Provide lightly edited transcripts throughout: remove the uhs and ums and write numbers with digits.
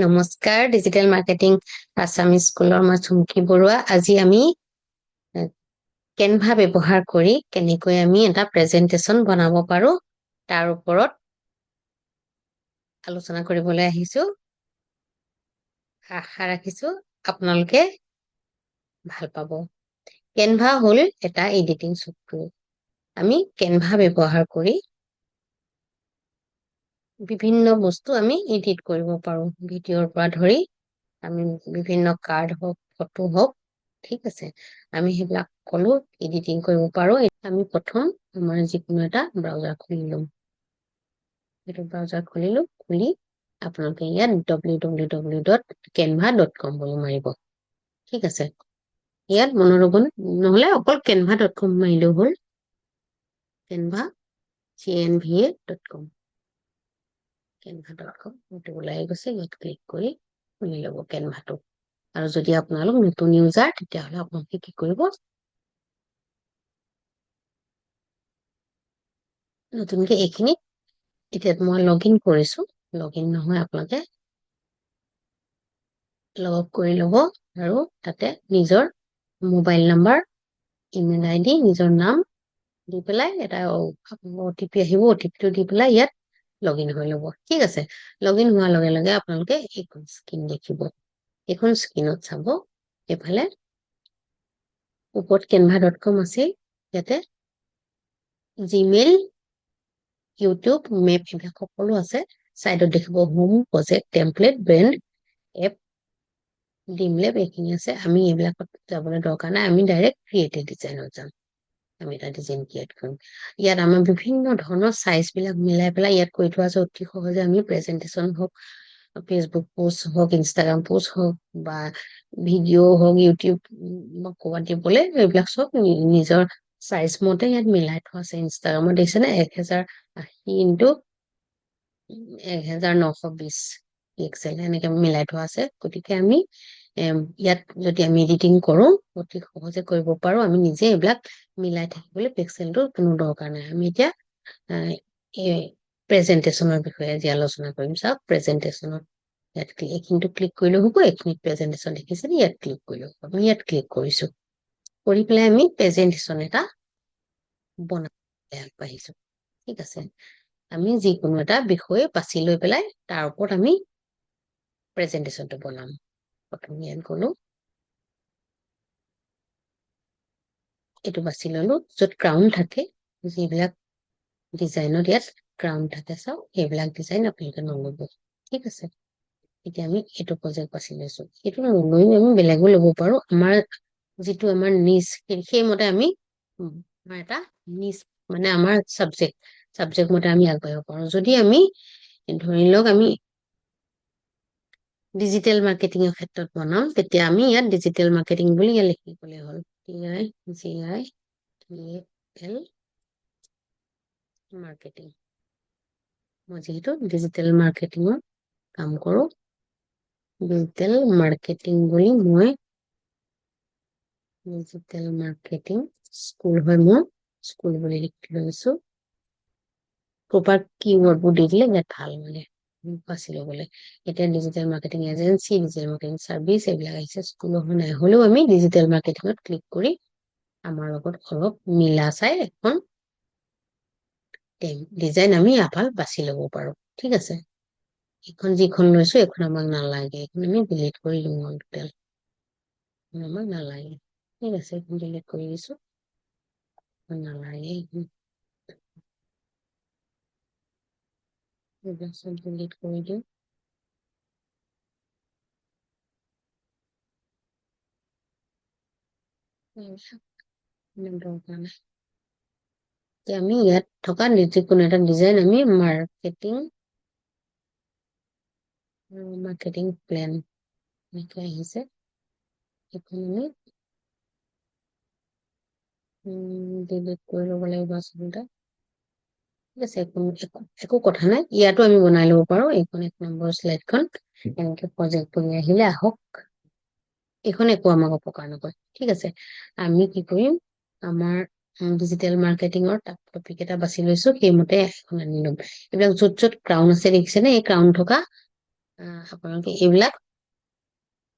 নমস্কাৰ digital marketing Assamese স্কুলৰ মই চুমকি বৰুৱা। আজি আমি কেনভা ব্যৱহাৰ কৰি কেনেকৈ আমি এটা প্ৰেজেন্টেশ্যন বনাব পাৰো তাৰ ওপৰত আলোচনা কৰিবলৈ আহিছো। আশা ৰাখিছো আপোনালোকে ভাল পাব। কেনভা হ'ল এটা এডিটিং ছফ্টৱেৰ। আমি কেনভা ব্যৱহাৰ কৰি বিভিন্ন বস্তু আমি এডিট কৰিব পাৰো, ভিডিঅ'ৰ পৰা ধৰি আমি বিভিন্ন কাৰ্ড হওক, ফটো হওক, ঠিক আছে, আমি সেইবিলাক সকলো এডিটিং কৰিব পাৰো। আমি প্ৰথম আমাৰ যিকোনো এটা ব্ৰাউজাৰ খুলি লম। এইটো ব্ৰাউজাৰ খুলিলো, খুলি আপোনালোকে ইয়াত www.canva.com বুলি মাৰিব, ঠিক আছে। ইয়াত মনত ৰ'ব নহলে অকল canva.com মাৰিলেও হ'ল। canva canva.com canva.com এইটো ওলাই গৈছে। ইয়াত ক্লিক কৰি খুলি ল'ব কেনভাটো। আৰু যদি আপোনালোক নতুন ইউজাৰ তেতিয়াহ'লে আপোনালোকে কি কৰিব, নতুনকে এইখিনি এতিয়া মই লগ ইন কৰিছো, লগ ইন নহয় আপোনালোকে লগ আউট কৰি ল'ব আৰু তাতে নিজৰ মোবাইল নাম্বাৰ, ইমেইল আইডি, নিজৰ নাম দি পেলাই এটা OTP আহিব, OTP-টো দি পেলাই ইয়াত লগ ইন হৈ ল'ব, ঠিক আছে। লগ ইন হোৱাৰ লগে লগে আপোনালোকে এইখন স্ক্ৰীন দেখিব। এইখন স্ক্ৰীনত চাব এইফালে ওপৰত canva.com আছে, ইয়াতে জিমেইল, ইউটিউব, মেপ এইবিলাক সকলো আছে। চাইডত দেখিব home, project, template, brand, app, ডিম লেব এইখিনি আছে। আমি এইবিলাকত যাবলৈ দৰকাৰ নাই, আমি ডাইৰেক্ট ক্ৰিয়েটিভ ডিজাইনত যাম। আমি এটা ডিজাইন ক্ৰিয়েট কৰিম। ইয়াত আমাৰ বিভিন্ন ধৰণৰ চাইজ বিলাক মিলাই পেলাই ইয়াত কৰি থোৱা আছে। অতি সহজে আমি প্ৰেজেন্টেশ্যন হওক, ফেচবুক পোষ্ট হওক, ইনষ্টাগ্ৰাম পোষ্ট হওক, বা ভিডিঅ' হওক, ইউটিউব ক'ৰবাত দিবলৈ, এইবিলাক চব নিজৰ চাইজ মতে ইয়াত মিলাই থোৱা আছে। ইনষ্টাগ্ৰামত দেখিছে নে 1080 × 1920 পিক্সেল এনেকে মিলাই থোৱা আছে। গতিকে আমি ইয়াত যদি আমি এডিটিং কৰো অতি সহজে কৰিব পাৰো। আমি নিজে এইবিলাক মিলাই থাকিবলৈ পিক্সেলটোৰ কোনো দৰকাৰ নাই। আমি এতিয়া এই প্ৰেজেন্টেশ্যনৰ বিষয়ে আজি আলোচনা কৰিম। চাওক প্ৰেজেন্টেশ্যনত ইয়াত এইখিনিটো ক্লিক কৰিলেও হ'ব, এইখিনিত প্ৰেজেন্টেশ্যন দেখিছে নে, ইয়াত ক্লিক কৰিলেও হ'ব। আমি ইয়াত ক্লিক কৰিছো, কৰি পেলাই আমি প্ৰেজেন্টেশ্যন এটা বনাবলৈ আগবাঢ়িছো, ঠিক আছে। আমি যিকোনো এটা বিষয় বাছি লৈ পেলাই তাৰ ওপৰত আমি প্ৰেজেন্টেশ্যনটো বনাম। প্ৰথম ইয়াত গলো, এইটো বাছি ললো য'ত ক্ৰাউন থাকে, যিবিলাক ডিজাইনত ইয়াত ক্ৰাউন থাকে চাওক, সেইবিলাক ডিজাইন আপোনালোকে নলব, ঠিক আছে। এতিয়া আমি এইটো প্ৰজেক্ট বাছি লৈছো। এইটো নলৈ আমি বেলেগো ল'ব পাৰো। আমাৰ যিটো আমাৰ নিজ, সেইমতে আমি আমাৰ এটা নিজ মানে আমাৰ চাবজেক্ট মতে আমি আগবাঢ়িব পাৰো। যদি আমি ধৰি লওক আমি ডিজিটেল মাৰ্কেটিঙৰ ক্ষেত্ৰত বনাম, তেতিয়া আমি ইয়াত ডিজিটেল মাৰ্কেটিং বুলি ইয়াত লিখিবলৈ হ'ল DIGITAL মাৰ্কেটিং। মই যিহেতু ডিজিটেল মাৰ্কেটিঙৰ কাম কৰো, ডিজিটেল মাৰ্কেটিং বুলি মই ডিজিটেল মাৰ্কেটিং স্কুল হয়, মোৰ স্কুল বুলি লিখি লৈছো। প্ৰপাৰ কিৱৰ্ডবোৰ দি দিলে ইয়াত ভাল মানে বাছি ল'বলৈ। এতিয়া digital marketing agency, digital marketing service এইবিলাক আহিছে। স্কুলৰ নাই হলেও আমি ডিজিটেল মাৰ্কেটিঙত ক্লিক কৰি আমাৰ লগত অলপ মিলা চাই এখন ডিজাইন আমি এফাল বাছি ল'ব পাৰো, ঠিক আছে। এইখন যিখন লৈছো এইখন আমাক নালাগে, এইখন আমি ডিলিট কৰি দিওঁ আৰু টোটেল আমাক নালাগে, ঠিক আছে। এইখন ডিলিট কৰি দিছো, নালাগে এইবিলাক চব ডিলিট কৰি দিওঁ। দৰকাৰ নাই। আমি ইয়াত থকা যিকোনো এটা ডিজাইন আমি মাৰ্কেটিং প্লেন এনেকে আহিছে, এইখন আমি ডিলিট কৰি ল'ব লাগিব আচলতে, ঠিক আছে। একো কথা নাই, ইয়াতো আমি বনাই ল'ব পাৰো। এইখন 1 নম্বৰ শ্লাইডখন এনেকে প্ৰজেক্ট কৰি আহিলে আহক, এইখন একো আমাক অপকাৰ নকৰে, ঠিক আছে। আমি কি কৰিম, আমাৰ ডিজিটেল মাৰ্কেটিঙৰ টপিক এটা বাছি লৈছো, সেইমতে এখন আনি ল'ম। এইবিলাক য'ত য'ত ক্ৰাউন আছে দেখিছে নে, এই ক্ৰাউন থকা আপোনালোকে এইবিলাক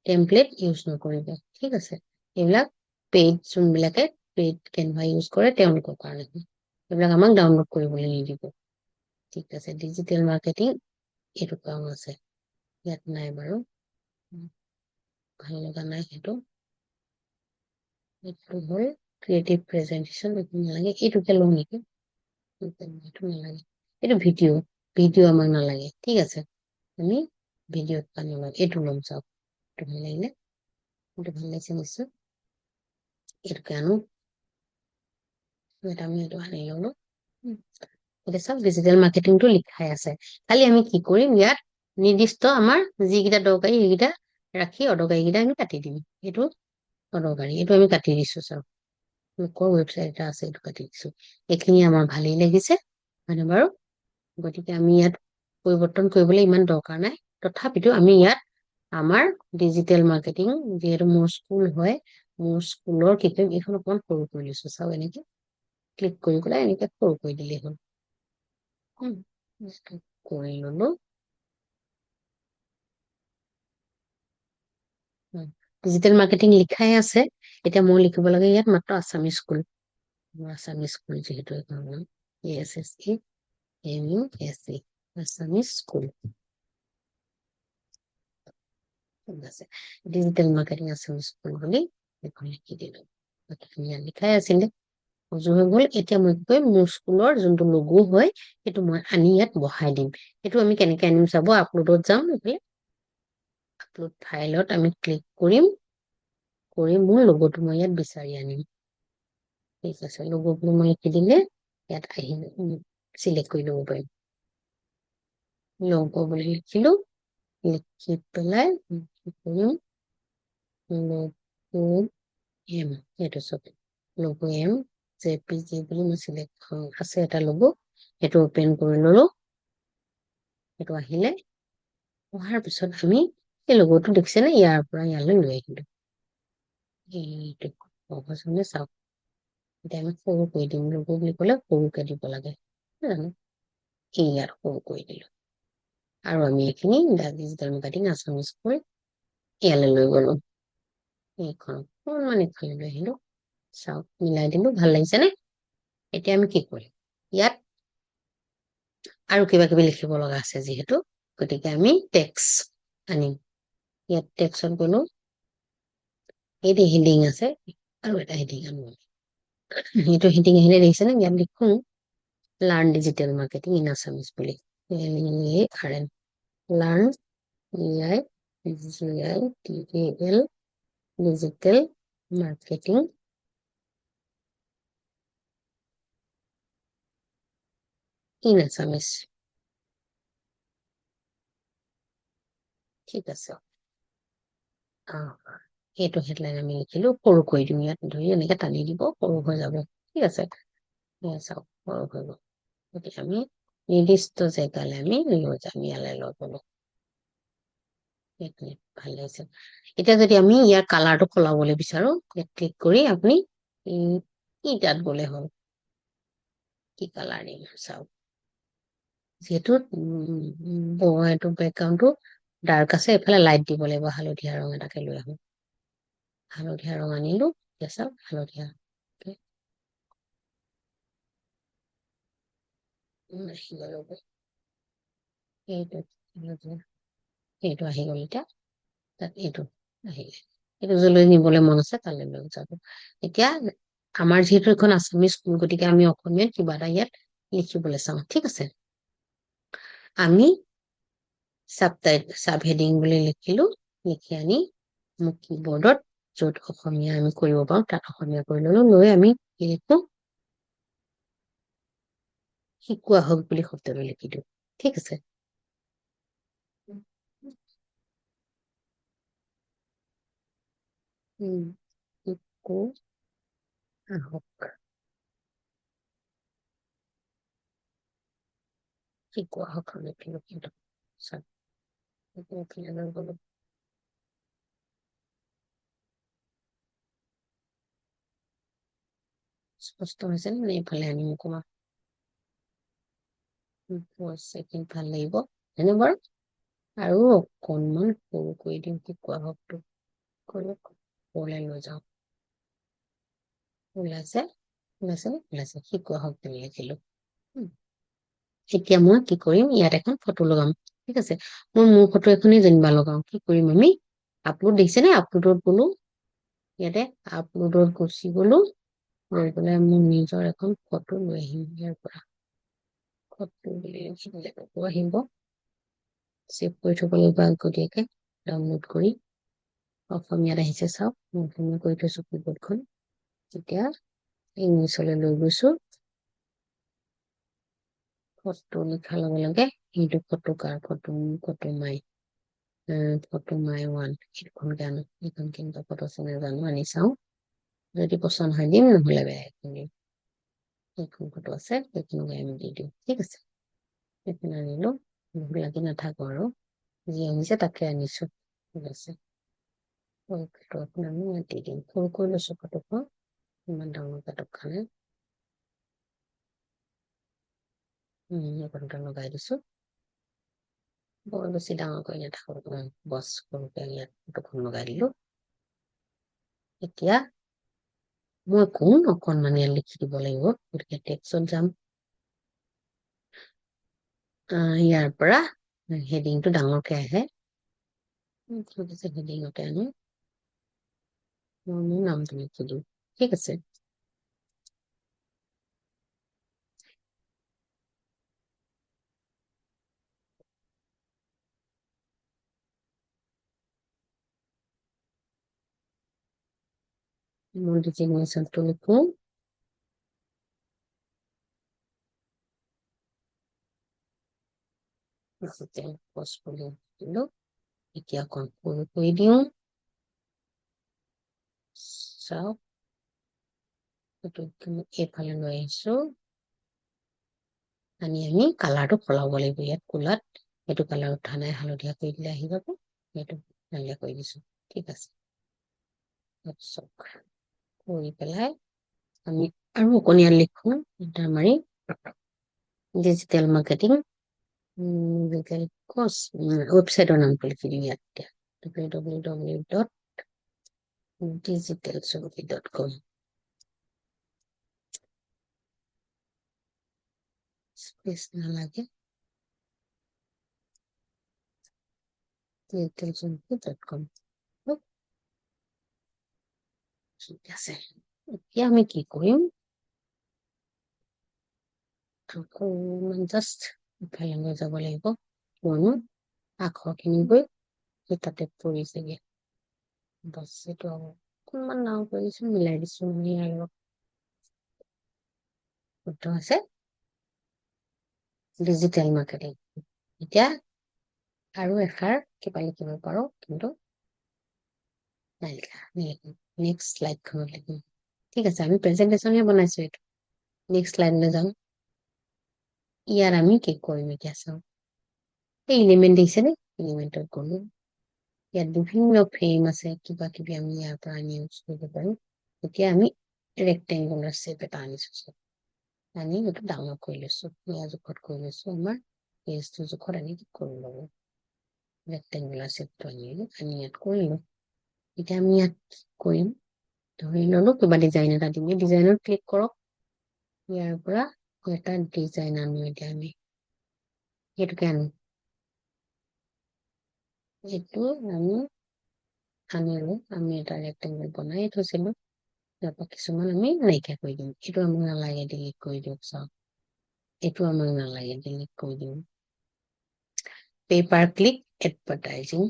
টেমপ্লেট ইউজ নকৰিব, ঠিক আছে। এইবিলাক পেইড, যোনবিলাকে পেইড কেনভা ইউজ কৰে তেওঁলোকৰ কাৰণে, এইবিলাক আমাক ডাউনলোড কৰিবলৈ নিদিব, ঠিক আছে। ডিজিটেল মাৰ্কেটিং এইটো কাম আছে, ইয়াত নাই বাৰু, ভাল লগা নাই সেইটো। এইটো হ'ল ক্ৰিয়েটিভ প্ৰেজেন্টেশ্যন, এইটো নালাগে, এইটোকে লওঁ নেকি, এইটো নালাগে, এইটো ভিডিঅ', ভিডিঅ' আমাক নালাগে, ঠিক আছে। আমি ভিডিঅ'ত নলওঁ, এইটো ল'ম, চাওক এইটো ভাল লাগিলে, এইটো ভাল লাগিছে নিশ্চয়, এইটোকে আনো, আমি এইটো আনি ললো। এতিয়া চাওক ডিজিটেল মাৰ্কেটিংটো লিখাই আছে, খালি আমি কি কৰিম, ইয়াত নিৰ্দিষ্ট আমাৰ যিকেইটা দৰকাৰী সেইকেইটা ৰাখি অদৰকাৰী কেইটা আমি কাটি দিম। এইটো অদৰকাৰী, এইটো আমি কাটি দিছো, চাওক লোকৰ ৱেবছাইট এটা আছে, এইটো কাটি দিছো। এইখিনি আমাৰ ভালেই লাগিছে, হয়নে বাৰু? গতিকে আমি ইয়াত পৰিৱৰ্তন কৰিবলৈ ইমান দৰকাৰ নাই, তথাপিতো আমি ইয়াত আমাৰ ডিজিটেল মাৰ্কেটিং, যিহেতু মোৰ স্কুল হয়, মোৰ স্কুলৰ কি কৰিম, এইখন অকমান সৰু কৰি লৈছো, চাওক এনেকে ক্লিক কৰি পেলাই এনেকে সৰু কৰি দিলেই হ'ল। কৰি ললো, ডিজিটেল মাৰ্কেটিং লিখাই আছে। এতিয়া মই লিখিব লাগে ইয়াত মাত্ৰ আছামিজ স্কুল, আছামিজ স্কুল যিহেতু ASSE আছামিজ স্কুল, ঠিক আছে। ডিজিটেল মাৰ্কেটিং আছামিজ স্কুল বুলি এখন লিখি দিলো, বাকীখিনি ইয়াত লিখাই আছিলে, উজু হৈ গল। এতিয়া মই কি কৰিম, মোৰ স্কুলৰ যোনটো লঘু হয় সেইটো মই আনি ইয়াত বহাই দিম। সেইটো আমি কেনেকে আনিম চাব, আপলোডত যাম, এইফালে আপলোড ফাইলত আমি ক্লিক কৰিম, কৰি মোৰ লগতো মই ইয়াত বিচাৰি আনিম, ঠিক আছে। লগটো মই লিখি দিলে ইয়াত আহি চিলেক্ট কৰি ল'ব পাৰিম, লগ বুলি লিখিলো, লিখি পেলাই কি কৰিম, লঘু এম, এইটো চব লঘু এম JPG বুলি মই চিলেক্ট আছে এটা লঘু, সেইটো অপেন কৰি ললো। সেইটো আহিলে, অহাৰ পিছত আমি এই লগটো দেখিছেনে, ইয়াৰ পৰা ইয়ালৈ লৈ আহিলো, এইটো সহজ হয়নে, চাওক। এতিয়া আমি সৰু কৰি দিম, লগো বুলি কলে সৰুকে দিব লাগে, জানো ইয়াত সৰু কৰি দিলো, আৰু আমি এইখিনি ডিজিটেল মাৰ্কেটিং আছামিজ স্কুল ইয়ালৈ লৈ গলো, এইখন অকণমান এইফালে লৈ আহিলো, চাওক মিলাই দিলো, ভাল লাগিছে নে? এতিয়া আমি কি কৰিম, ইয়াত আৰু কিবা কিবি লিখিব লগা আছে যিহেতু, গতিকে আমি টেক্স আনিম। ইয়াত টেক্সত গলো, এইটো হেডিং আছে, আৰু এটা হেডিং আনো, এইটো হেডিং আহিলে দেখিছেনে, ইয়াত লিখো learn digital marketing in Assamese বুলি, learn digital marketing in Assamese, ঠিক আছে। এইটো হেডলাইন আমি লিখিলো, সৰু কৰি দিম, ইয়াত ধৰি এনেকে টানি দিব, সৰু হৈ যাব, ঠিক আছে। চাওক সৰু হৈ গল, গতিকে আমি নিৰ্দিষ্ট জেগালৈ আমি লৈ যাম, ইয়ালৈ লৈ গলো, ভাল লাগিছে। এতিয়া যদি আমি ইয়াৰ কালাৰটো সলাবলৈ বিচাৰো, ইয়াত ক্লিক কৰি আপুনি তাত গলে হ'ল, কি কালাৰ দিম চাওক, যিহেতু এইটো বেকগ্ৰাউণ্ডটো ডাৰ্ক আছে, এইফালে লাইট দিব লাগিব, হালধীয়া ৰং এটাকে লৈ আহো, হালধীয়া ৰং আনিলো, এতিয়া চাওক হালধীয়া, এইটো এইটো আহি গল, এতিয়া তাত এইটো আহিলে, এইটো যলৈ নিবলৈ মন আছে তালৈ লৈ যাব। এতিয়া আমাৰ যিহেতু এখন আছামিজ স্কুল, গতিকে আমি অসমীয়াত কিবা এটা ইয়াত লিখিবলৈ চাওঁ, ঠিক আছে। আমি চাব হেডিং বুলি লিখিলো, লিখি আনি মোক কিবৰ্ডত য'ত অসমীয়া আমি কৰিব পাৰো তাত অসমীয়া কৰি ললো, লৈ আমি কি লিখো, শিকোৱা হওক বুলি শব্দটো লিখি দিওঁ, ঠিক আছে। শিকোৱা হওক লিখিলো, কিন্তু স্পষ্ট হৈছে নে, এইফালে আনিম অকণমান, 4 ছেকেণ্ড ভাল লাগিব, হয়নে বাৰু? আৰু অকণমান সৰু কৰি দিম শিকোৱা হকটো কৰি ওলাই লৈ যাওঁ ওলাইছে ওলাইছে শিকোৱা হক বুলি লিখিলো এতিয়া মই কি কৰিম ইয়াত এখন ফটো লগাম ঠিক আছে মই মোৰ ফটো এখনেই যেনিবা লগাও কি কৰিম আমি আপলোড দেখিছে নে আপলোডত গলো ইয়াতে আপলোডত গুচি গলো গৈ পেলাই মোৰ নিজৰ এখন ফটো লৈ আহিম ইয়াৰ পৰা ফটো বুলি আহিব ছেভ কৰি থব লাগিব আগতীয়াকে ডাউনলোড কৰি অসমীয়াত আহিছে চাওক মই অসমীয়া কৰি থৈছো কিবৰ্ডখন এতিয়া ইংলিছলৈ লৈ গৈছো ফটো লিখাৰ লগে লগে সেইটো ফটো কাৰ ফটো মাই ওৱান এইখন গান এইখন কেনেকুৱা ফটো আছে জানো আনি চাওঁ যদি পচন্দ হয় দিম নহলে বেয়া এখন দিম এইখন ফটো আছে সেইখনকে আমি দি দিওঁ ঠিক আছে সেইখন আনিলো লাগি নাথাকো আৰু যি আনিছে তাকে আনিছো ঠিক আছে ফটো এখন আমি ইয়াত দি দিম সৰু কৰি লৈছো ফটোখন ইমান ডাঙৰ ফটোখনে এইখনকে লগাই দিছো বৰ বেছি ডাঙৰ কৰি নাথাকো বছ সৰুকে ইয়াত ফটোখন লগাই দিলো এতিয়া মই কোন অকণমান ইয়াত লিখি দিব লাগিব গতিকে টেক্সট যাম ইয়াৰ পৰা হেডিংটো ডাঙৰকে আহে হেডিঙতে আনো মোৰ নামটো লিখি দিওঁ ঠিক আছে মোৰ ডিজিগনেশ্যনটো লিখো এতিয়া অকণ সৰু কৰি দিওঁ চাওক এইফালে লৈ আহিছো আমি কালাৰটো সলাব লাগিব ইয়াত কোলাত সেইটো কালাৰ উঠা নাই হালধীয়া কৰি দিলে আহি যাব সেইটো হালধীয়া কৰি দিছো ঠিক আছে কৰি পেলাই আমি আৰু অকণীয়া লিখো এটা মাৰি ডিজিটেল মাৰ্কেটিং ৱেবছাইটৰ নামটো লিখি দিম ইয়াত এতিয়া www.digitalsology.com স্পেচ নালাগে digitalsology.com ঠিক আছে এতিয়া আমি কি কৰিম অকণমান জাষ্ট ইফালে লৈ যাব লাগিব কিয়নো আখৰখিনি গৈ সেই তাতে পৰিছেগে বাছ এইটো অকণমান ডাঙৰ কৰি দিছো মিলাই দিছো আৰু শুদ্ধ আছে ডিজিটেল মাৰ্কেটিং এতিয়া আৰু এষাৰ কিবা লিখিব পাৰো কিন্তু নাই লিখা নেক্সট শ্লাইডখনত লিখিম ঠিক আছে আমি প্ৰেজেন্টেশ্যনহে বনাইছো এইটো নেক্সট শ্লাইডলৈ যাওঁ ইয়াত আমি কি কৰিম এতিয়া চাওঁ এই এলিমেণ্ট দেখিছেনে এলিমেণ্টত গলো ইয়াত বিভিন্ন ফ্ৰেম আছে কিবা কিবি আমি ইয়াৰ পৰা আনি ইউজ কৰিব পাৰো এতিয়া আমি ৰেক্টেংগুলাৰ শ্বেপ এটা আনিছো আনি এইটো ডাঙৰ কৰি লৈছো ইয়াৰ জোখত কৰি লৈছো আমাৰ পেজটো জোখত আনি কৰি ল'ব ৰেক্টেংগুলাৰ শ্বেপটো আনি ইয়াত কৰিলো এতিয়া আমি ইয়াত কৰিম ধৰি ললো কিবা ডিজাইন এটা দিম এই ডিজাইনত ক্লিক কৰক ইয়াৰ পৰা এটা ডিজাইন আনো এতিয়া আমি সেইটোকে আনো এইটো আমি আনিলো আমি এটা ৰেক্টেংগুল বনাই থৈছিলো তাৰ পৰা কিছুমান আমি নাইকিয়া কৰি দিম এইটো আমাক নালাগে ডিলিট কৰি দিয়ক চাওক এইটো আমাক নালাগে ডিলিট কৰি দিম পেপাৰ ক্লিক এডভাৰটাইজিং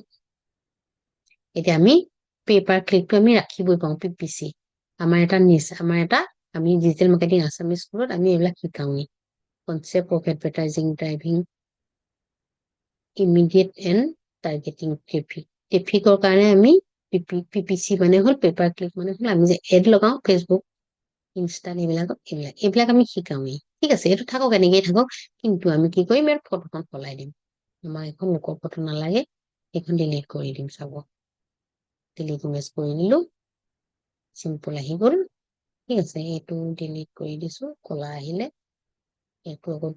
এতিয়া আমি পেপাৰ ক্লিকটো আমি ৰাখিবই পাওঁ পিপিচি আমাৰ এটা আমি ডিজিটেল মাৰ্কেটিং আছামিজ স্কুলত আমি এইবিলাক শিকাওঁৱেই concept of advertising driving immediate and targeting ট্ৰেফিকৰ কাৰণে আমি পিপিচি মানে হ'ল পেপাৰ ক্লিক মানে হ'ল আমি যে এড লগাওঁ ফেচবুক ইনষ্টাত এইবিলাক আমি শিকাওঁৱেই ঠিক আছে এইটো থাকক এনেকেই থাকক কিন্তু আমি কি কৰিম ইয়াৰ ফটোখন সলাই দিম আমাৰ এখন লোকৰ ফটো নালাগে এইখন ডিলিট কৰি দিম চাব ডিলিট ইমেজ কৰি দিলো চিম্পল আহি গ'ল ঠিক আছে এইটো ডিলিট কৰি দিছো কলা আহিলে এইটো আকৌ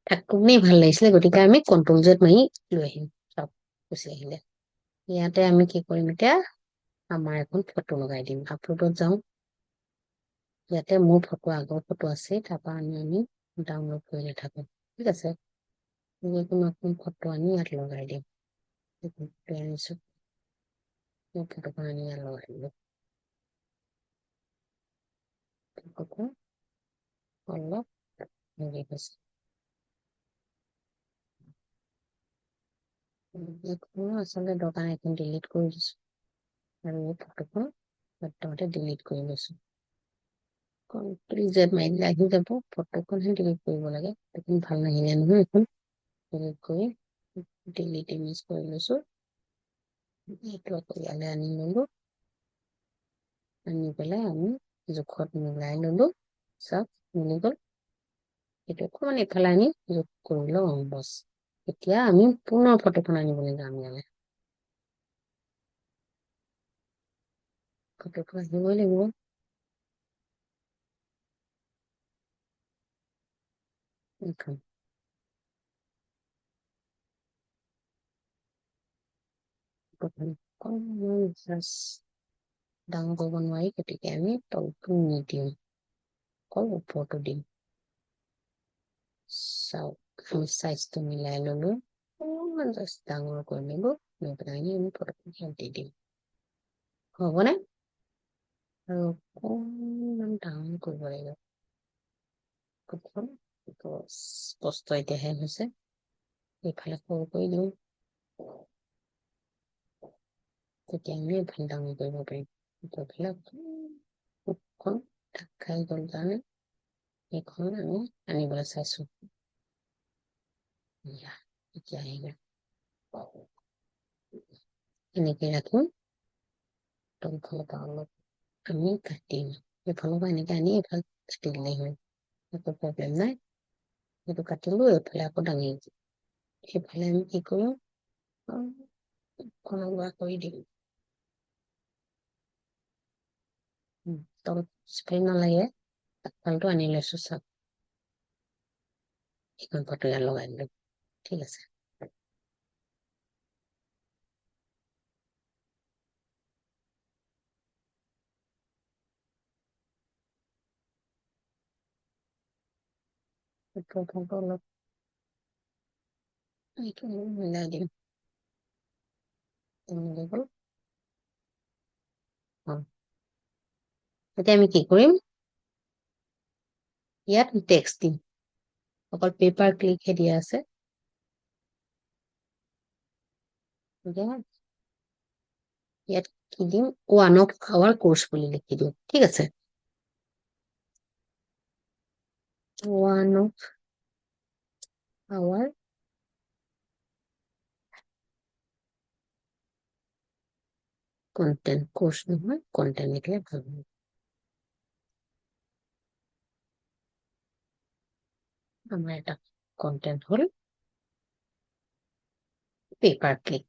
থাকোনেই ভাল লাগিছিলে গতিকে আমি কন্ট্ৰল জেড মাৰি লৈ আহিম চাওক গুচি আহিলে। ইয়াতে আমি কি কৰিম এতিয়া, আমাৰ এখন ফটো লগাই দিম। আপলোডত যাওঁ, ইয়াতে মোৰ ফটো, আগৰ ফটো আছে, তাৰপৰা আমি ডাউনলোড কৰি নাথাকো। ঠিক আছে, যিকোনো এখন ফটো আনি ইয়াত লগাই দিম। আনিছো, ফটোখন আনি ইয়াত লগাই দিলো। ফটোখন অলপ হেৰি হৈছে, এইখনো আচলতে দৰকাৰ নাই, এখন ডিলিট কৰি দিছো আৰু এই ফটোখন প্ৰথমতে ডিলিট কৰি লৈছো। জেড মাৰিলে আহি যাব, ফটোখনহে ডিলিট কৰিব লাগে। এইখন ভাল নাহিলে নহয়, এইখন ডিলিট কৰি ডিলিট ইমেজ কৰি লৈছো। এইটো আকৌ ইয়ালৈ আনি ললো, আনি পেলাই আমি জোখত মিলাই ললো, চব মিলি গল। এইটো অকণমান এইফালে আনি যোগ কৰি লওঁ, বছ। এতিয়া আমি পুনৰ ফটোখন আনিবলৈ যাম ইয়ালে। ফটোটো আহিবই লাগিব। এইখন অকণমান জাষ্ট ডাঙৰ কৰিব নোৱাৰি, গতিকে আমি তলটো নিদিওঁ, অকল ওপৰটো দিম। চাওক, আমি চাইজটো মিলাই ললো, অকণমান জাষ্ট ডাঙৰ কৰি ললো, লৈ পেলাই আমি ফটোখন দি দিম। হ'বনে? আৰু অকণমান ডাঙৰ কৰিব লাগিব ফটোখন, স্পষ্ট এতিয়াহে হৈছে। এইফালে সৰু কৰি দিওঁ, তেতিয়া আমি এইফালে ডাঙৰ কৰিব পাৰিম। এইফালে মুখখন ঢাক খাই গ'ল কাৰণে এইখন আমি আনিবলৈ চাইছো। এতিয়া আহি গ'ল, এনেকে ৰাখো। তলফালৰ পৰা অলপ আমি কাটিম, এইফালৰ পৰা এনেকে আনি এইফালে কাটি দিলেই হ'ল, একো প্ৰব্লেম নাই। সেইটো কাটিলো, এইফালে আকৌ দাঙি সেইফালে আমি কি কৰো, খনগুৱা কৰি দিম। তল স্প্ৰে নালাগে, আগফালটো আনি লৈছো, চাওক এইখন ফটো ইয়াত লগাই দিলো। ঠিক আছে, ফটো অলপ এইটো মিলাই দিম, মিলি গল। এতিয়া আমি কি কৰিম, ইয়াত টেক্সট দিম, অকল পেপাৰ ক্লিকহে দিয়া আছে। ইয়াত কি দিম, 1 of our course বুলি লিখি দিওঁ। ঠিক আছে, 1 of our content, course নহয়, content লিখিলে ভাল হ'ব। আমাৰ এটা কন্টেন্ট হল পেপাৰ ক্লিক,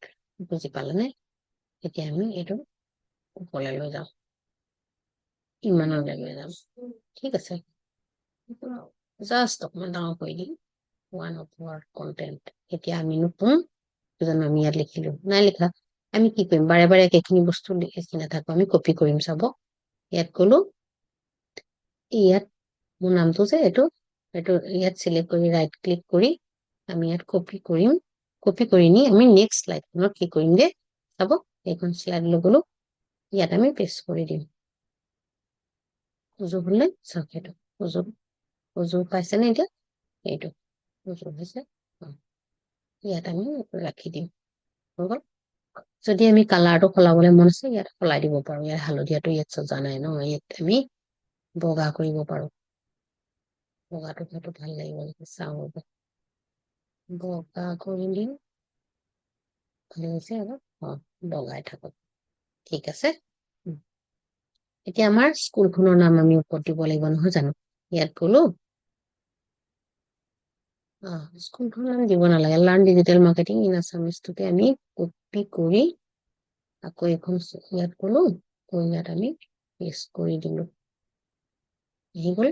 বুজি পালেনে? এতিয়া আমি এইটো ওপৰলৈ লৈ যাওঁ, ইমানলৈ লৈ যাম। ঠিক আছে, জাষ্ট অকমান ডাঙৰ কৰি দিম, 1 of our content। এতিয়া আমি নতুন জানো, আমি ইয়াত লিখিলো, নাই লিখা। আমি কি কৰিম, বাৰে বাৰে একেখিনি বস্তু লিখি নাথাকো, আমি কপি কৰিম। চাব, ইয়াত গলো, ইয়াত মোৰ নামটো যে এইটো এইটো ইয়াত চিলেক্ট কৰি ৰাইট ক্লিক কৰি আমি ইয়াত কপি কৰিম। কপি কৰি নি আমি নেক্সট শ্লাইডখনত কি কৰিম গে, চাব, এইখন শ্লাইড লৈ গলো, ইয়াত আমি পেষ্ট কৰি দিম। উজু হলে চাওক, সেইটো উজু পাইছেনে? এতিয়া এইটো উজু হৈছে, ইয়াত আমি ৰাখি দিম, হৈ গল। যদি আমি কালাৰটো সলাবলৈ মন আছে, ইয়াত সলাই দিব পাৰো। ইয়াত হালধীয়াটো ইয়াত সজা নাই ন, ইয়াত আমি বগা কৰিব পাৰো। বগাটো সেইটো ভাল লাগিব, চাওঁ বগা কৰি দিম, ভাল হৈছে অলপ, বগাই থাকক। ঠিক আছে, এতিয়া আমাৰ স্কুলখনৰ নাম আমি ওপৰত দিব লাগিব, নহয় জানো? ইয়াত গলো, স্কুলখনৰ নাম দিব নালাগে, লাৰ্ণ ডিজিটেল মাৰ্কেটিং ইন আছামিজটোকে আমি কপি কৰি আকৌ এইখন ইয়াত গলো, ইয়াত আমি পেষ্ট কৰি দিলো, আহি গল,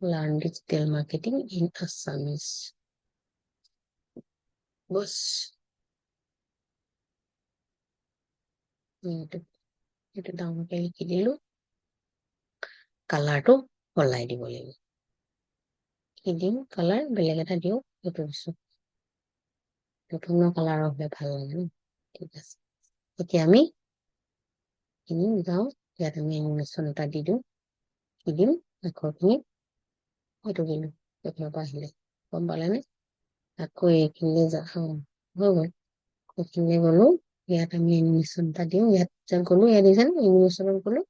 learn digital marketing in Assamese, boss. এইটো ডাঙৰকে লিখি দিলো, কালাৰটো সলাই দিব লাগিব। কি দিম কালাৰ? বেলেগ এটা দিওঁ, সেইটো দিছো। বিভিন্ন কালাৰৰ হলে ভাল লাগে ন। ঠিক আছে, এতিয়া আমি যাওঁ, ইয়াত আমি এনিমেচন এটা দি দিওঁ। কি দিম? আখৰখিনি এইটো দিলো, এইফালৰ পৰা আহিলে গম পালেনে? আকৌ এইখিনিলে যাওঁ, হৈ গল। এইখিনিলে গলো, ইয়াত আমি এনিমেচন এটা দিওঁ, ইয়াত গলো, ইয়াত দেখিছেনে এনিমেচনত গলো।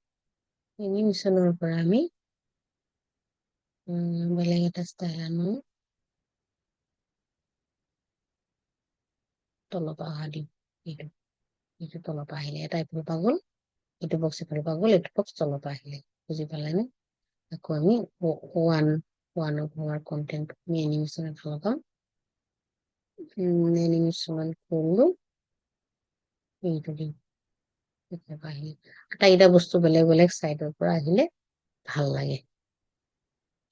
এনিমেচনৰ পৰা আমি বেলেগ এটা ষ্টাইল আনো, তলৰ পৰা অহা দিম। এইটো তলৰ পৰা আহিলে, এটা এইফালৰ পৰা গল, এইটো বক্স এইফালৰ পৰা গল, এইটো বক্স তলৰ পৰা আহিলে। বুজি পালেনে? আকৌ আমি ওৱানৰ কন্টেন্ট আমি এনিমেচন এটা লগাম। এনিমেচন কৰিলো, এইটো দিম, আহিলে আটাইকেইটা বস্তু বেলেগ বেলেগ চাইডৰ পৰা আহিলে ভাল লাগে।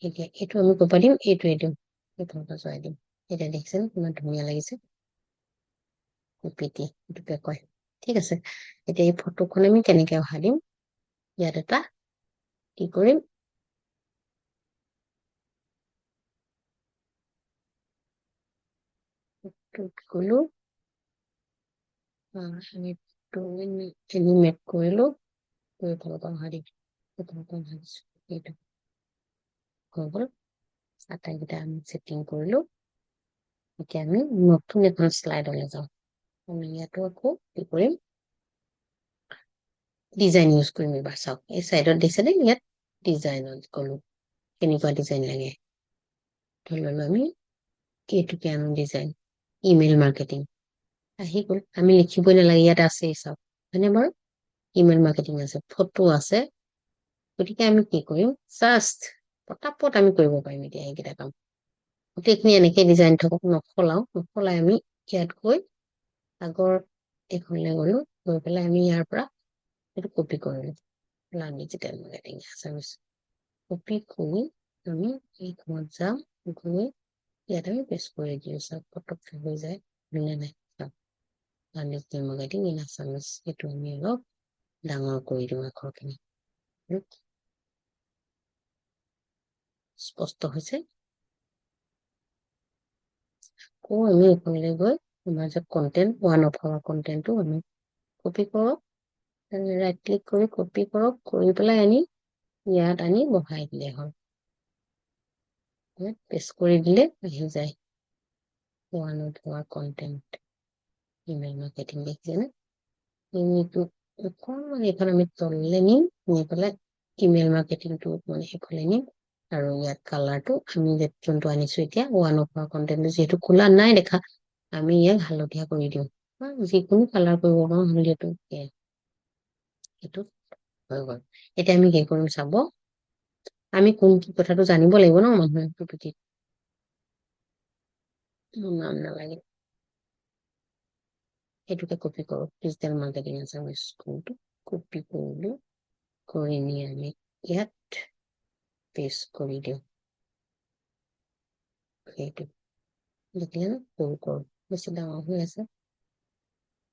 এতিয়া এইটো আমি ক'ৰ পৰা দিম? এইটোৱে দিম, এইফালৰ পৰা যোৱাই দিম। এতিয়া দেখিছেনে কিমান ধুনীয়া লাগিছে? পিপিটি এইটোকে কয়। ঠিক আছে, এতিয়া এই ফটোখন আমি কেনেকে অহা দিম? ইয়াত এটা কি কৰিম, কৰিলো, এনিমেট কৰিলো, এইফালৰ পৰা অহা দিম, এইফালৰ পৰা অহা দিছো, এইটো হৈ গল। আটাইকেইটা আমি ছেটিং কৰিলো। এতিয়া আমি নতুন এখন শ্লাইডলৈ যাওঁ। আমি ইয়াতো আকৌ কি কৰিম, ডিজাইন ইউজ কৰিম। এইবাৰ চাওক, এই চাইডত দিছেনে? ইয়াত ডিজাইনত গলো, কেনেকুৱা ডিজাইন লাগে। ধৰি ললো আমি এইটোকে আনো ডিজাইন, ইমেইল মাৰ্কেটিং আহি গল। আমি লিখিবই নালাগে, ইয়াত আছেই চাওক, হয়নে বাৰু? ইমেইল মাৰ্কেটিং আছে, ফটো আছে। গতিকে আমি কি কৰিম, জাষ্ট পটাপট আমি কৰিব পাৰিম এতিয়া এইকেইটা কাম। গোটেইখিনি এনেকে ডিজাইন থাকক, নসলাই আমি ইয়াত গৈ আগৰ এইখনলৈ গলো, গৈ পেলাই আমি ইয়াৰ পৰা এইটো কপি কৰিলো, ডিজিটেল মাৰ্কেটিং চাৰ্ভিচ কপি কৰি আমি এইখনত যাম, গৈ ইয়াত আমি পেষ্ট কৰি দিওঁ। চাওক পটককে হৈ যায়, হয়নে নাই? ডিজিটেল মাৰ্কেটিং ইন আছামিজ, এইটো আমি অলপ ডাঙৰ কৰি দিওঁ আখৰখিনি, স্পষ্ট হৈছে। আকৌ আমি এইখনলৈ গৈ আমাৰ যে কন্টেন্ট, ওৱান অফ আৱাৰ কন্টেন্টটো আমি কপি কৰক, ৰাইট ক্লিক কৰি কপি কৰক, কৰি পেলাই আনি ইয়াত আনি বহাই দিলে হ'ল। পেষ্ট কৰি দিলে আহি যায় one of our content, email marketing. দেখিছেনে? অকণমান এইখন আমি তললে নিম, নি পেলাই ইমেইল মাৰ্কেটিংটো মানে সেইফালে নিম। আৰু ইয়াত কালাৰটো আমি যোনটো আনিছো এতিয়া, ওৱান অফ আৱাৰ কন্টেন্টটো যিহেতু খোলা নাই দেখা, আমি ইয়াক হালধীয়া কৰি দিওঁ, যিকোনো কালাৰ কৰিব পাৰো, হালধীয়াটো এইটো হৈ গল। এতিয়া আমি কি কৰিম চাব, আমি কোনটো কথাটো জানিব লাগিব ন মানুহে পিপিটিত। নাম নালাগে, এইটোকে কপি কৰো, ডিজিটেল মাৰ্কেটিং চাৰ্ভিচ কোনটো কপি কৰিলো, কৰি নি আমি ইয়াত পেষ্ট কৰি দিওঁ। সেইটো দেখিলে ন, সৰু কৰো, বেছি ডাঙৰ হৈ আছে,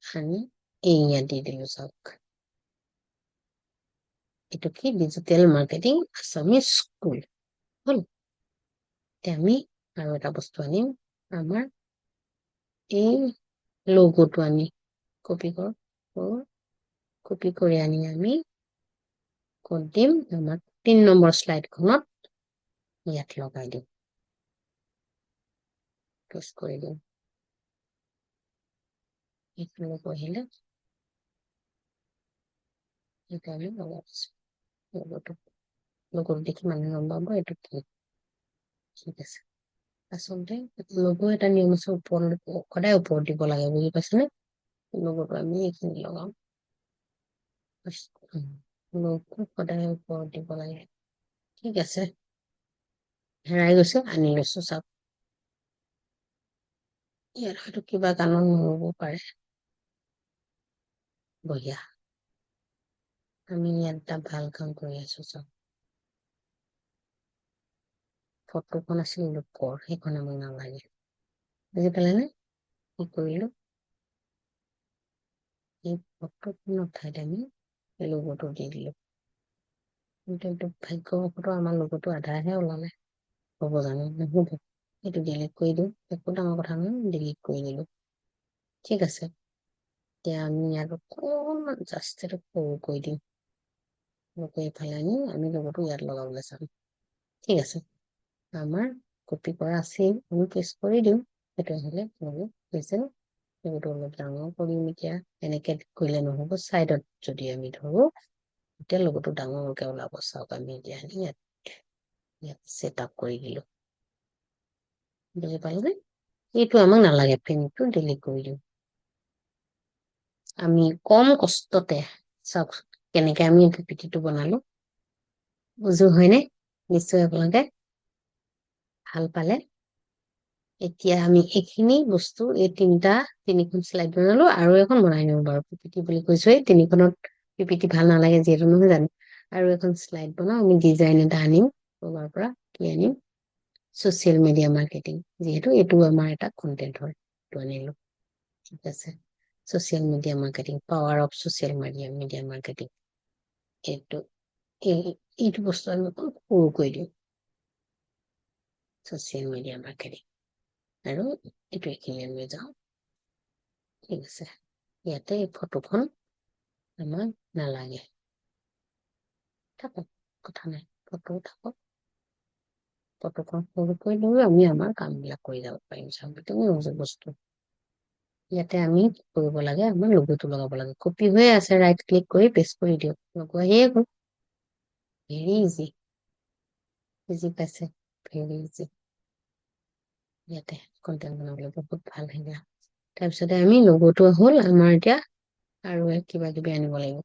আমি ইয়াত দি দিলো। চাওক, এইটো কি? ডিজিটেল মাৰ্কেটিং আছামিজ স্কুল হল। এতিয়া আমি আৰু এটা বস্তু আনিম, আমাৰ এই লোগোটো আনি কপি কৰো, কপি কৰি আনি আমি ক'ত দিম? আমাৰ 3 নম্বৰ শ্লাইডখনত ইয়াত লগাই দিম, পেষ্ট কৰি দিম। এইফালে আহিলে এইটো আমি লগাই দিছো, লোগোটো দেখি মানুহে গম পাব এইটো কি। ঠিক আছে, আচলতে লোগো এটা নিয়ম আছে, ওপৰত সদায় ওপৰত দিব লাগে, বুজি পাইছেনে? লোগোটো আমি এইখিনি লগাম, লোগো সদায় ওপৰত দিব লাগে। ঠিক আছে, হেৰাই গৈছে, আনি লৈছো। চাওক, ইয়াত হয়তো কিবা কাৰণত নহব পাৰে। বঢ়িয়া, আমি ইয়াত এটা ভাল কাম কৰি আছো। চাওক, ফটোখন আছিল লোকৰ, সেইখন আমাক নালাগে। বুজি পালে নে? কি কৰিলো, এই ফটোখনৰ ঠাইত আমি লোগোটো দি দিলো। কিন্তু এইটো ভাগ্যবশতঃ আমাৰ লোগোটো আধাহে ওলালে, হ'ব জানো? নহ'ব। এইটো ডিলিট কৰি দিওঁ, একো ডাঙৰ কথা নহয়, ডিলিট কৰি দিলো। ঠিক আছে, এতিয়া আমি ইয়াত অকণমান জাষ্ট এইটো সৰু কৰি দিম। এইফালে আনি আমি লোগোটো ইয়াত লগাবলৈ চাম। ঠিক আছে, আমাৰ কপি কৰা আছেই, আমি পেষ্ট কৰি দিওঁ। সেইটো হ'লে লোগো হৈছে। লোগোটো অলপ ডাঙৰ কৰিম এতিয়া। এনেকে কৰিলে নহ'ব, চাইডত যদি আমি ধৰো এতিয়া লোগোটো ডাঙৰকে ওলাব। চাওক, আমি এতিয়া ইয়াত ছেট আপ কৰি দিলো। বুজি পালে? এইটো আমাক নালাগে, ফ্ৰেমটো ডিলিট কৰি দিওঁ। আমি কম কষ্টতে চাওক কেনেকে আমি পিপিটিটো বনালো। বুজো হয়নে? নিশ্চয় আপোনালোকে ভাল পালে। এতিয়া আমি এইখিনি বস্তু এই তিনিখন শ্লাইড বনালো, আৰু এখন বনাই নিওঁ বাৰু। পিপিটি বুলি কৈছো, এই তিনিখনত পিপিটি ভাল নালাগে যিহেতু, নহয় জানো? আৰু এখন শ্লাইড বনাও। আমি ডিজাইন এটা আনিম, ক'ৰবাৰ পৰা কি আনিম, ছচিয়েল মিডিয়া মাৰ্কেটিং, যিহেতু এইটো আমাৰ এটা কন্টেন্ট হয়, এইটো আনিলো। ঠিক আছে, social media marketing, power of social media marketing. এইটো বস্তু আমি অকণ সৰু কৰি দিওঁ, ছচিয়েল মিডিয়া মাৰ্কেটিং, আৰু এইটো এইখিনি লৈ যাওঁ। ঠিক আছে, ইয়াতে এই ফটোখন আমাৰ নালাগে, থাকক, কথা নাই, ফটো থাকক। ফটোখন সৰু কৰি লৈ আমি আমাৰ কামবিলাক কৰি যাব পাৰিম। চাওক, বস্তু ইয়াতে আমি কৰিব লাগে, আমাৰ লোগোটো লগাব লাগে। কপি হৈ আছে, ৰাইট ক্লিক কৰি পেষ্ট কৰি দিয়ক, লগোৱাহিয়ে গ'ল। ভেৰি ইজি, বুজি পাইছে? Very easy. ইয়াতে কন্টেন্ট বনাবলৈ বহুত ভাল হেৰিয়া। তাৰপিছতে আমি লোগোটো হ'ল আমাৰ এতিয়া, আৰু কিবা কিবি আনিব লাগিব।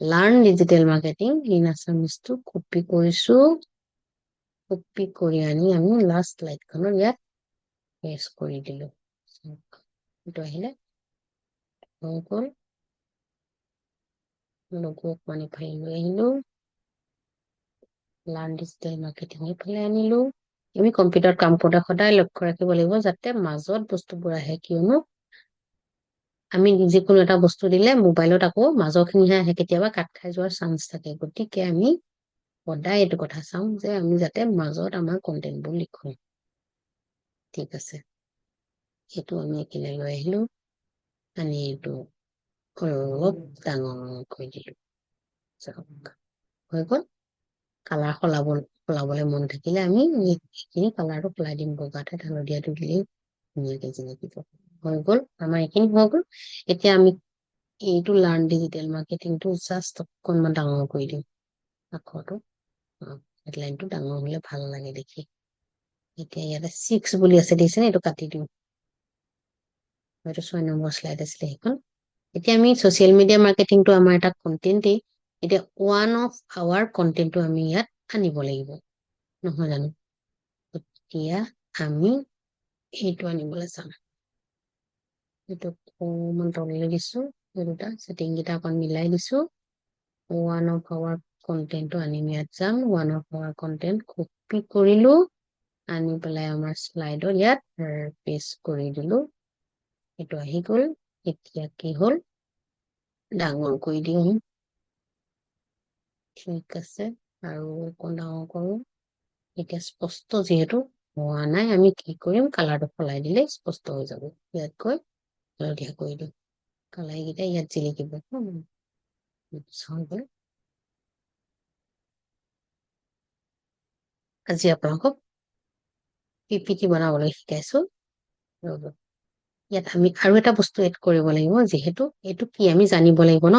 লাৰ্ণ ডিজিটেল মাৰ্কেটিং ইন আছামিজটো কপি কৰিছো, কপি কৰি আনি আমি লাষ্ট শ্লাইডখনৰ ইয়াত পেষ্ট কৰি দিলো। এইটো আহিলে, হৈ গ'ল। লোগো অকমান ইফালে লৈ আহিলো, লাৰ্ণ ডিজিটেল মাৰ্কেটিং এইফালে আনিলো। আমি কম্পিউটাৰত কাম কৰোঁতে সদায় লক্ষ্য ৰাখিব লাগিব যাতে মাজত বস্তুবোৰ আহে, কিয়নো আমি যিকোনো এটা বস্তু দিলে মোবাইলত আকৌ মাজৰ খিনিহে আহে, কেতিয়াবা কাট খাই যোৱাৰ চান্স থাকে। গতিকে আমি সদায় এইটো কথা চাওঁ যে আমি যাতে মাজত আমাৰ কন্টেন্টবোৰ লিখো। ঠিক আছে, এইটো আমি এইখিনি লৈ আহিলো, আনি এইটো অলপ ডাঙৰ কৰি দিলো। চাওক, হৈ গ'ল। কালাৰ সলাবলৈ মন থাকিলে আমি এইখিনি কালাৰটো সলাই দিম, বগা ঠাইত হালধীয়াটো দিলেই ধুনীয়াকে জিলিকিব। হৈ গ'ল, আমাৰ এইখিনি হৈ গ'ল। এতিয়া আমি এইটো লাৰ্ণ ডিজিটেল মাৰ্কেটিংটো জাষ্ট অকণমান ডাঙৰ কৰি দিম, আখৰটো হেডলাইনটো ডাঙৰ হলে ভাল লাগে দেখি। এতিয়া ইয়াতে 6 বুলি আছে, দেখিছেনে? এইটো কাটি দিওঁ, হয়তো 6 নম্বৰ শ্লাইড আছিলে সেইখন। এতিয়া আমি ছচিয়েল মিডিয়া মাৰ্কেটিংটো আমাৰ এটা কন্টেন্টেই। এতিয়া ওৱান অফ আৱাৰ কন্টেন্টটো আমি ইয়াত আনিব লাগিব, নহয় জানো? এতিয়া আমি সেইটো আনিবলৈ চাম। এইটো অকণমান তললৈ দিছো, এই দুটা ছেটিং কেইটা অকণ মিলাই দিছো। ওৱান অফ আৱাৰ কন্টেন্টটো আনিম, ইয়াত যাম, one of our content copy কৰিলো, আনি পেলাই আমাৰ শ্লাইডত ইয়াত পেষ্ট কৰি দিলো। এইটো আহি গ'ল। এতিয়া কি হ'ল, ডাঙৰ কৰি দিওঁ। ঠিক আছে, আৰু অকণ ডাঙৰ কৰো। এতিয়া স্পষ্ট যিহেতু হোৱা নাই, আমি কি কৰিম, কালাৰটো সলাই দিলে স্পষ্ট হৈ যাব। ইয়াত গৈ হালধীয়া কৰি দিম, কালাৰকেইটা ইয়াত জিলিকিব। আজি আপোনালোকক পিপিটি বনাবলৈ শিকাইছো। ইয়াত আমি আৰু এটা বস্তু এড কৰিব লাগিব, যিহেতু এইটো কি আমি জানিব লাগিব ন,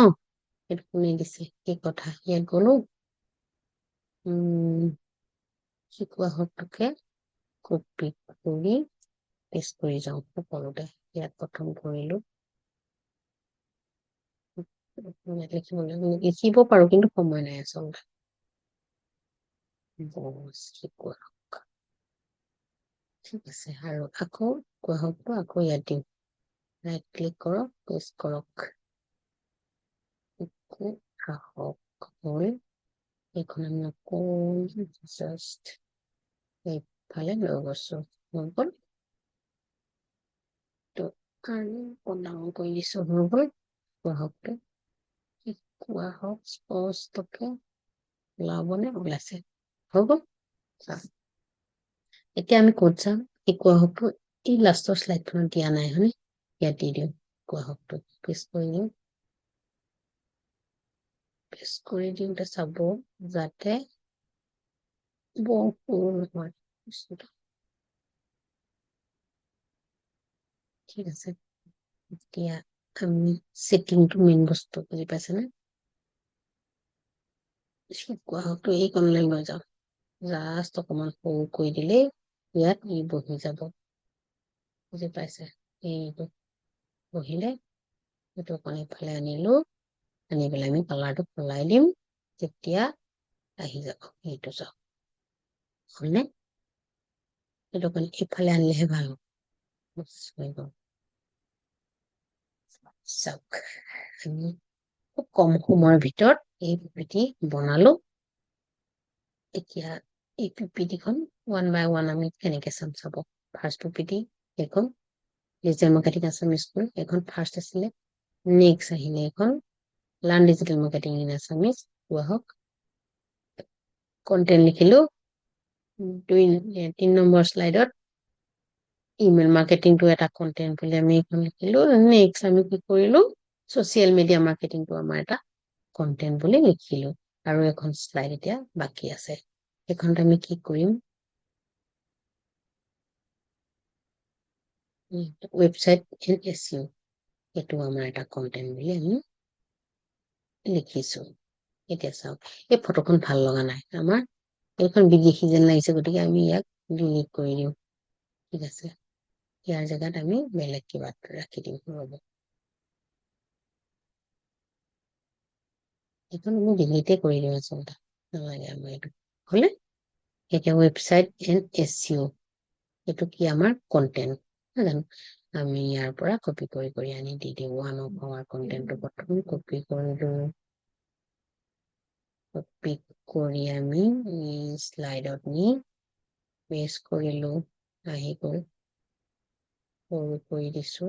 এইটো কোনে দিছে এই কথা। ইয়াত গলো, শিকোৱা শব্দকে কপি কৰি পেষ্ট কৰি যাওঁ সকলোতে। ইয়াত প্ৰথম কৰিলো, লিখিব পাৰো কিন্তু সময় নাই আচলতে। শিকোৱা, ঠিক আছে, আৰু আকৌ কোৱা শব্দ আকৌ ইয়াত দিম, ৰাইট ক্লিক কৰক, পেষ্ট কৰক। এইখন আমি আকৌ জাষ্ট এইফালে লৈ গৈছো, হৈ গ'ল। আৰু ডাঙৰ কৰি দিছো, হৈ গ'ল। হকটো কোৱা হওক স্পষ্টকে ওলাবনে ওলাইছে হৈ গ'ল এতিয়া আমি ক'ত যাম এই কোৱা হকটো এই লাষ্টৰ শ্লাইডখনত দিয়া নাই হয়নে ইয়াত দি দিওঁ কোৱা হকটো প্ৰেছ কৰি দিওঁতে চাব যাতে বৰ সৰু নহয় বস্তুটো ঠিক আছে এতিয়া আমি ছেটিংটো মেইন বস্তু বুজি পাইছেনে কোৱা হকটো এই কমলৈ লৈ যাওঁ জাষ্ট অকমান সৰু কৰি দিলেই ইয়াত ই বহি যাব বুজি পাইছে এইটো বহিলে এইটো অকণ এইফালে আনিলো আনি পেলাই আমি কালাৰটো সলাই দিম তেতিয়া আহি যাব এইটো চাওক হলনে এইটো অকণ ইফালে আনিলেহে ভাল হ'ব চাওক আমি খুব কম সময়ৰ ভিতৰত এই পিপিটি বনালো এতিয়া এই পিপিটিখন ওৱান বাই ওৱান আমি কেনেকে চাম চাব ফাৰ্ষ্ট পিপিটি এইখন ডিজিটেল মাৰ্কেটিং আছামিজ স্কুল এইখন ফাৰ্ষ্ট আছিলে নেক্সট আহিলে এইখন learn digital marketing in Assamese কোৱা হওক কন্টেন্ট লিখিলো 3 নম্বৰ শ্লাইডত ইমেইল মাৰ্কেটিংটো এটা কন্টেন্ট বুলি আমি এইখন লিখিলো নেক্সট আমি কি কৰিলো ছচিয়েল মিডিয়া মাৰ্কেটিংটো আমাৰ এটা কন্টেন্ট বুলি লিখিলো আৰু এখন শ্লাইড এতিয়া বাকী আছে এইখনত আমি কি কৰিম ৱেবছাইট এণ্ড এছইও এইটো আমাৰ এটা কন্টেন্ট বুলি আমি লিখিছো এতিয়া চাওক এই ফটোখন ভাল লগা নাই আমাৰ এইখন বিদেশী যেন লাগিছে গতিকে আমি ইয়াক ডিলিট কৰি দিওঁ ঠিক আছে ইয়াৰ জেগাত আমি বেলেগ কিবা ৰাখি দিম ৰ'ব এইখন আমি ডিলিটে কৰি দিওঁ আচলতে নালাগে আমাৰ এইটো হলে এতিয়া ৱেবছাইট এণ্ড এছইও এইটো কি আমাৰ কন্টেন্ট নাজানো আমি ইয়াৰ পৰা কপি কৰি কৰি আনি দি দিওঁ ওৱান অফ আৱাৰ কন্টেন্টটো প্ৰথম কপি কৰিলো কপি কৰি আমি শ্লাইডত নি পেষ্ট কৰিলো আহি গ'ল সৰু কৰি দিছো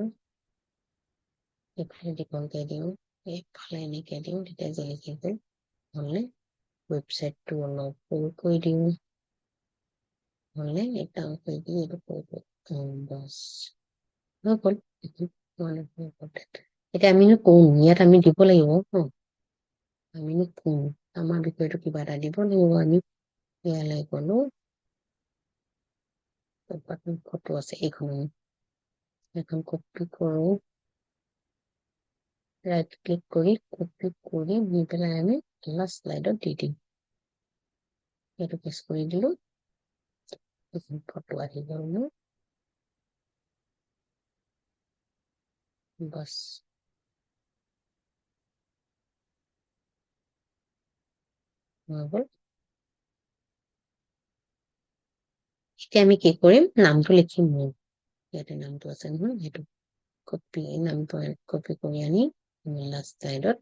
এইফালে দীঘলকে দিওঁ এইফালে এনেকে দিওঁ তেতিয়া জিলিকি গ'ল হ'লে ৱেবছাইটটো অলপ সৰু কৰি দিওঁ হ'লে এটা কৰি দি এইটো বাছ হৈ গ'ল এতিয়া আমিনো কওঁ ইয়াত আমি দিব লাগিব আমিনো কওঁ আমাৰ বিষয়টো কিবা এটা দিব লাগিব আমি ইয়ালৈ গ'লো ফটো আছে এইখন এখন কপি কৰো ৰাইট ক্লিক কৰি কপি কৰি নি পেলাই আমি লাষ্ট শ্লাইডত দি দিম এইটো পেষ্ট কৰি দিলো এইখন ফটো আহি গ'ল মোৰ বাছ হৈ গ'ল এতিয়া আমি কি কৰিম নামটো লিখিম মোৰ ইয়াতে নামটো আছে নহয় সেইটো কপি নামটো কপি কৰি আনি লাষ্ট শ্লাইডত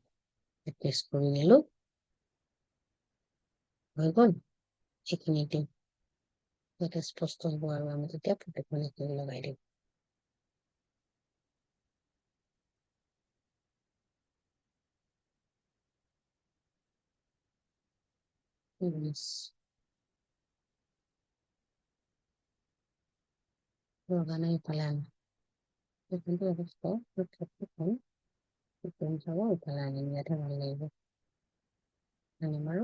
পেষ্ট কৰি নিলো হৈ গ'ল এইখিনিতে যাতে স্পষ্ট হ'ব আৰু আমি তেতিয়া ফটোখন এইখিনি লগাই দিম লগা নাই ইফালে আনি এইখনটো অৱস্থা চাব ইফালে আনিম ইয়াতে ভাল লাগিব আনিম আৰু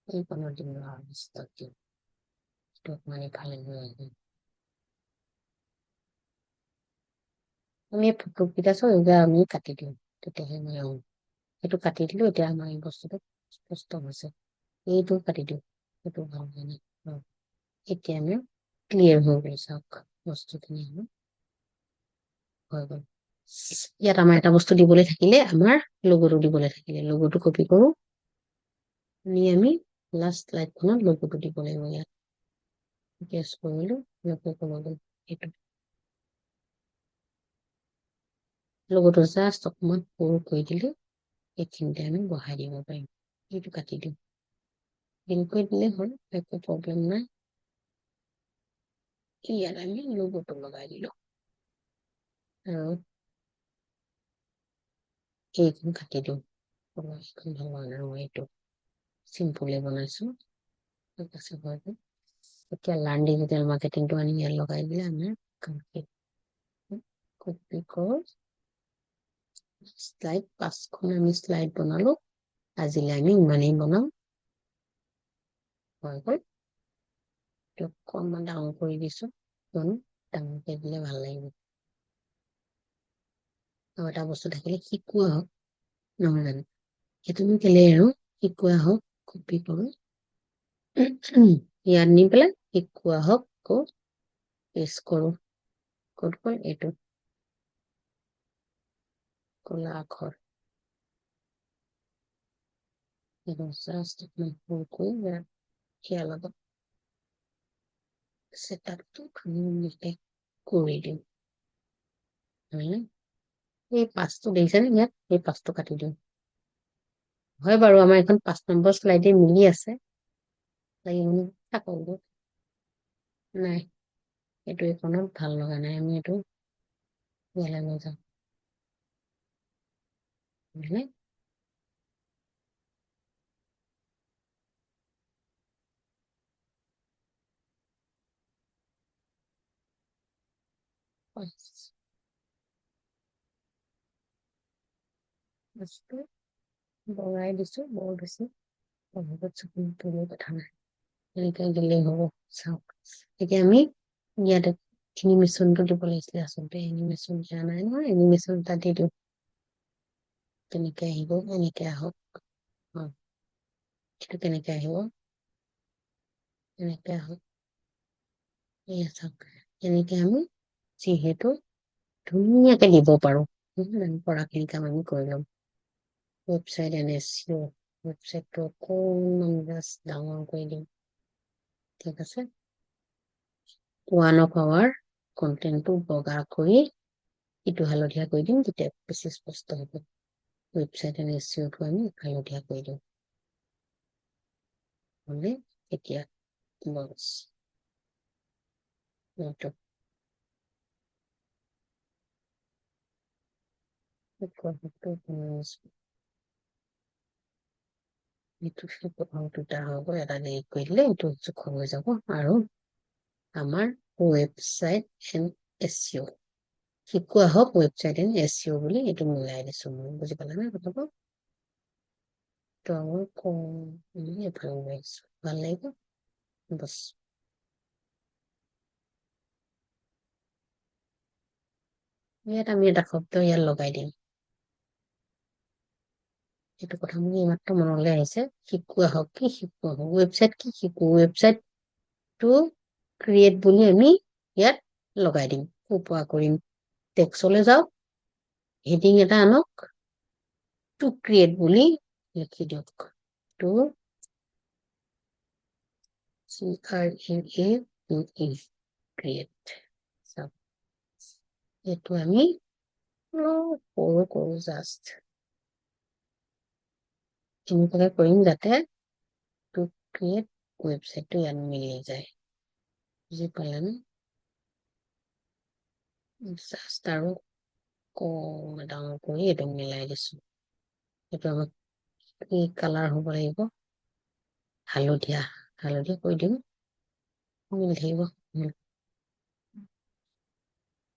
এইখনৰ দিম অৱস্থা দিম এইটো অকমান ইফালে লৈ আহিম আমি ফটোকেইটা চাওঁ এতিয়া আমি কাটি দিওঁ তেতিয়াহে মই সেইটো কাটি দিলো এতিয়া আমাৰ এই বস্তুটো স্পষ্ট হৈছে এইটো কাটি দিওঁ সেইটো ভাল হয় এতিয়া আমি ক্লিয়াৰ হৈ গ'ল চাওক বস্তুখিনি আমাৰ হৈ গ'ল ইয়াত আমাৰ এটা বস্তু দিবলৈ থাকিলে আমাৰ লগটো দিবলৈ থাকিলে লগটো কপি কৰো নি আমি লাষ্ট শ্লাইডখনত লগটো দিব লাগিব ইয়াত পেষ্ট কৰিলো এইটো লগটো জাষ্ট অকমান সৰু কৰি দিলে এইখিনিতে আমি বহাই দিব পাৰিম এইটো কাটি দিওঁ ফিল কৰি দিলে হ'ল একো প্ৰব্লেম নাই ইয়াত আমি লগটো লগাই দিলো আৰু এইখন কাটি দিওঁ এইখন ভাল হোৱা নাই মই এইটো চিম্পুলে বনাইছো ঠিক আছে বাৰু এতিয়া লাৰ্ণ ডিজিটেল মাৰ্কেটিংটো আনি ইয়াত লগাই দিলে আমাৰ কমপ্লিট কপি কৰোঁ স্লাইড 5খন আমি স্লাইড বনালো আজিলে আমি ইমানেই বনাম হৈ গ'ল এইটো অকণমান ডাঙৰ কৰি দিছো কিয়নো ডাঙৰকে দিলে ভাল লাগিব আৰু এটা বস্তু থাকিলে শিকোৱা হওক নহয় জানো সেইটোনো কেলে আৰু শিকোৱা হওক কপি কৰোঁ ইয়াত নি পেলাই শিকোৱা হওক আকৌ পেষ্ট কৰোঁ ক'ত গ'ল এইটো ক'লা আখৰ এইটো জাষ্ট অকণমান সৰুকৈ ইয়াৰ লগত ছেটআপটো ধুনীয়াকৈ কৰি দিম এই 5টো দেখিছেনে ইয়াত এই 5টো কাটি দিওঁ হয় বাৰু আমাৰ এখন 5 নম্বৰ শ্লাইডে মিলি আছে লাগিব থাকক নাই এইটো এইখনত ভাল লগা নাই আমি এইটো ইয়ালৈ লৈ যাম বুজিলে বস্তু বগাই দিছো বৰ বেছি বহুত চকুন তুলিৰ কথা নাই এনেকৈ দিলেই হ'ব চাওক এতিয়া আমি ইয়াতে এনিমেশ্যনটো দিব লাগিছিলে আচলতে এনিমেশ্যন দিয়া নাই নহয় এনিমেশ্যন এটা দি দিওঁ তেনেকে আহিব এনেকে আহক এইটো কেনেকে আহিব এনেকে আহক এয়া চাওক এনেকে আমি যিহেতু ধুনীয়াকে দিব পাৰো পঢ়াখিনি কাম আমি কৰি ল'ম ৱেবছাইট এনএছইঅ ৱেবছাইটটো অকণমান জাষ্ট ডাঙৰ কৰি দিম ঠিক আছে 1 of our কন্টেন্টটো বগা কৰি ইটো হালধীয়া কৰি দিম তেতিয়া বেছি স্পষ্ট হ'ব ৱেবছাইট এনএছইঅটো আমি হালধীয়া কৰি দিম হ'লে এতিয়া বছ এইটো প্ৰথম দুটা হ'ব এটা দেৰি কৰি দিলে এইটো জোখ হৈ যাব আৰু আমাৰ ৱেবছাইট এণ্ড এছইঅ শিকোৱা হওক ৱেবছাইট এণ্ড এছইঅ বুলি এইটো মিলাই দিছো মই বুজি পালা নে কথাটো তো আমাৰ এইফালে ওলাইছো ভাল লাগিব বছ ইয়াত আমি এটা শব্দ ইয়াত লগাই দিম এইটো কথা মোৰ এইমাত্ৰ মনলৈ আহিছে শিকোৱা হওক কি শিকোৱা হওক ৱেবছাইট কি শিকো ৱেবছাইটটো ক্ৰিয়েট বুলি আমি ইয়াত লগাই দিম উপৰা কৰিম টেক্সটলৈ যাওক হেডিং এটা আনক টু ক্ৰিয়েট বুলি লিখি দিয়ক টু ক্ৰিয়েট চাওক এইটো আমি সৰু কৰো জাষ্ট এনেকুৱাকে কৰিম যাতে টু ক্ৰিয়েট ৱেবছাইটটো ইয়াত মিলি যায় বুজি পালানে জাষ্ট আৰু ডাঙৰ কৰি এইটো মিলাই দিছো এইটো আমাক কি কালাৰ হ'ব লাগিব হালধীয়া হালধীয়া কৰি দিম মিলি থাকিব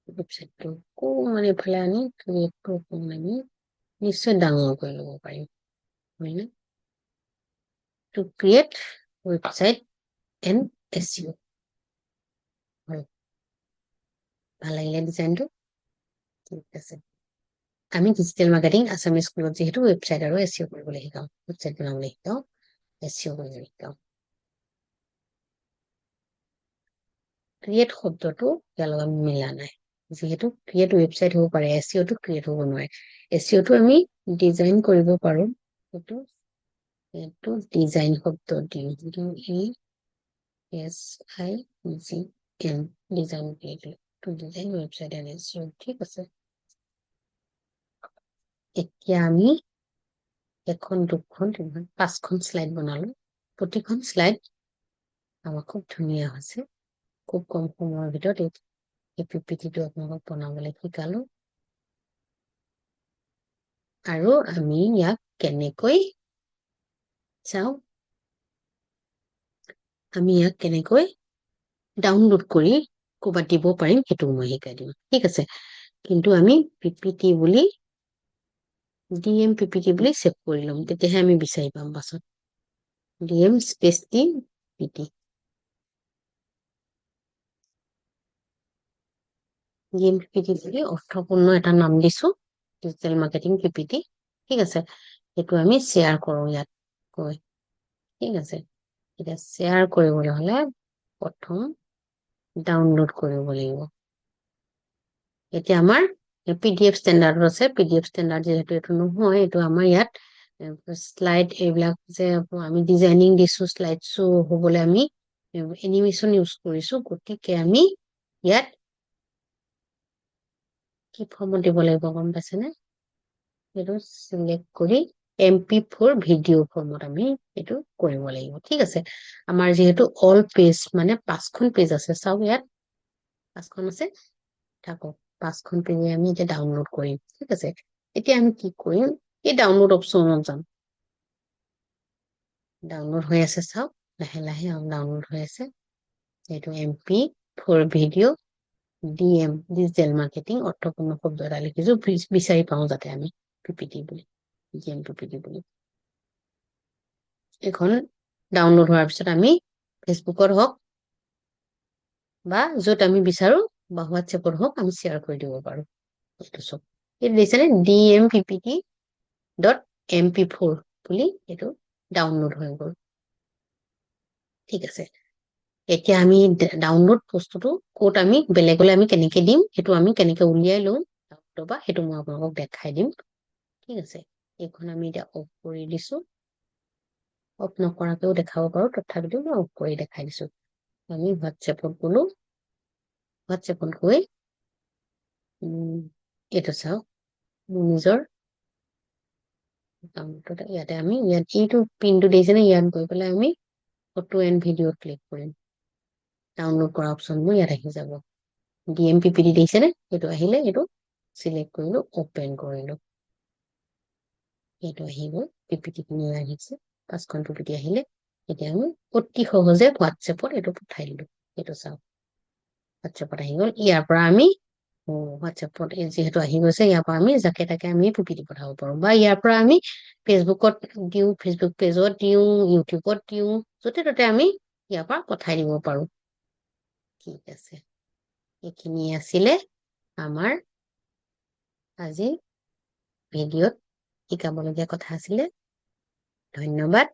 ৱেবছাইটটো অকণমান এইফালে আনি ক্ৰিয়েটটো অকণমান আমি নিশ্চয় ডাঙৰ কৰি ল'ব পাৰিম হয়নে টু ক্ৰিয়েট ৱেবছাইট এণ্ড এছইঅ হয় ভাল লাগিলে ডিজাইনটো ঠিক আছে আমি ডিজিটেল মাৰ্কেটিং আছামিজ স্কুলত যিহেতু ৱেবছাইট আৰু এছইঅ কৰিবলৈ শিকাওঁ ৱেবছাইট বনাবলৈ শিকাওঁ এছইঅ কৰিবলৈ শিকাওঁ ক্ৰিয়েট শব্দটো ইয়াৰ লগত মিলা নাই যিহেতু ক্ৰিয়েট ৱেবছাইট হ'ব পাৰে এছইঅটো ক্ৰিয়েট হ'ব নোৱাৰে এছইঅটো আমি ডিজাইন কৰিব পাৰোঁ এইটো ডিজাইন শব্দ দিওঁ যিটো ESIGN ডিজাইন কৰি দিলোঁ টু ডিজাইন ৱেবছাইট এণ্ড এছইঅ ঠিক আছে এতিয়া আমি এখন 2খন 3খন 5খন শ্লাইড বনালো প্ৰতিখন শ্লাইড আমাৰ খুব ধুনীয়া হৈছে খুব কম সময়ৰ ভিতৰত এই PPTটো আপোনালোকক বনাবলৈ শিকালো আৰু আমি ইয়াক কেনেকৈ চাওঁ, আমি ইয়াক কেনেকৈ ডাউনলোড কৰি ক'ৰবাত দিব পাৰিম সেইটো মই শিকাই দিম, ঠিক আছে। কিন্তু আমি পিপিটি বুলি ডিএম পিপিটি বুলি ছেভ কৰি ল'ম, তেতিয়াহে আমি বিচাৰি পাম পাছত। ডিএম স্পেচ দি পিপিটি, ডিএম পিপিটি বুলি অৰ্থপূৰ্ণ এটা নাম দিছো, ডিজিটেল মাৰ্কেটিং পিপিটি, ঠিক আছে। সেইটো আমি শ্বেয়াৰ কৰো ইয়াত গৈ, ঠিক আছে। এতিয়া শ্বেয়াৰ কৰিবলৈ হ'লে প্ৰথম ডাউনলোড কৰিব লাগিব। এতিয়া আমাৰ PDF ষ্টেণ্ডাৰ্ডত আছে, PDF ষ্টেণ্ডাৰ্ড যিহেতু এইটো নহয়, এইটো আমাৰ ইয়াত শ্লাইড এইবিলাক যে আমি ডিজাইনিং দিছো, শ্লাইড শ্ব' হ'বলৈ আমি এনিমেশ্যন ইউজ কৰিছো, গতিকে আমি ইয়াত কি ফৰ্মত দিব লাগিব গম পাইছেনে? সেইটো চিলেক্ট কৰি MP4 ভিডিঅ' ফৰ্মত আমি এইটো কৰিব লাগিব, ঠিক আছে। আমাৰ যিহেতু অল পেজ মানে 5খন পেজ আছে, চাওক ইয়াত 5খন আছে, থাকক 5খন পেজে আমি এতিয়া ডাউনলোড কৰিম, ঠিক আছে। এতিয়া আমি কি কৰিম, এই ডাউনলোড অপশ্যনত যাম। ডাউনলোড হৈ আছে, চাওক লাহে লাহে ডাউনলোড হৈ আছে। এইটো MP4 video' DM digital marketing অৰ্থপূৰ্ণ শব্দ এটা লিখিছো, বিচাৰি পাওঁ যাতে আমি পিপিটি বুলি, ডিএম পিপিটি বুলি। এইখন ডাউনলোড হোৱাৰ পিছত আমি ফেচবুকত হওক বা য'ত আমি বিচাৰো বা হোৱাটছএপত হওক আমি শ্বেয়াৰ কৰি দিব পাৰো। এইটো চব এইটো দিছেনে DMPPT.MP4 বুলি এইটো ডাউনলোড হৈ গ'ল, ঠিক আছে। এতিয়া আমি ডাউনলোড বস্তুটো ক'ত আমি বেলেগলৈ আমি কেনেকে দিম, সেইটো আমি কেনেকে উলিয়াই লওঁ বা সেইটো মই আপোনালোকক দেখাই দিম, ঠিক আছে। এইখন আমি এতিয়া অফ কৰি দিছো, অফ নকৰাকেও দেখাব পাৰো, তথাপিতো মই অফ কৰি দেখাই দিছো। আমি হোৱাটছএপত গলো, হোৱাটছএপত গৈ এইটো চাওক, মোৰ নিজৰ ইয়াতে আমি ইয়াত এইটো পিনটো দিছে নে, ইয়াত গৈ পেলাই আমি ফটো এণ্ড ভিডিঅ'ত ক্লিক কৰিম, ডাউনলোড কৰা অপশ্যনবোৰ ইয়াত আহি যাব। DMPPT দিছেনে, সেইটো আহিলে এইটো চিলেক্ট কৰিলো, অপেন কৰিলো, এইটো আহি গ'ল, পিপিটি খিনি আহিছে, 5খন পিপিটি আহিলে। এতিয়া আমি অতি সহজে হোৱাটছএপত এইটো পঠাই দিলো, এইটো চাওক হোৱাটছএপত আহি গ'ল। ইয়াৰ পৰা আমি হোৱাটছএপত যিহেতু আহি গৈছে, ইয়াৰ পৰা আমি যাকে তাকে আমি পিপিটি পঠাব পাৰো, বা ইয়াৰ পৰা আমি ফেচবুকত দিওঁ, ফেচবুক পেজত দিওঁ, ইউটিউবত দিওঁ, য'তে ত'তে আমি ইয়াৰ পৰা পঠাই দিব পাৰো, ঠিক আছে। এইখিনি আছিলে আমাৰ আজি ভিডিঅ'ত শিকাবলগীয়া কথা আছিলে। ধন্যবাদ।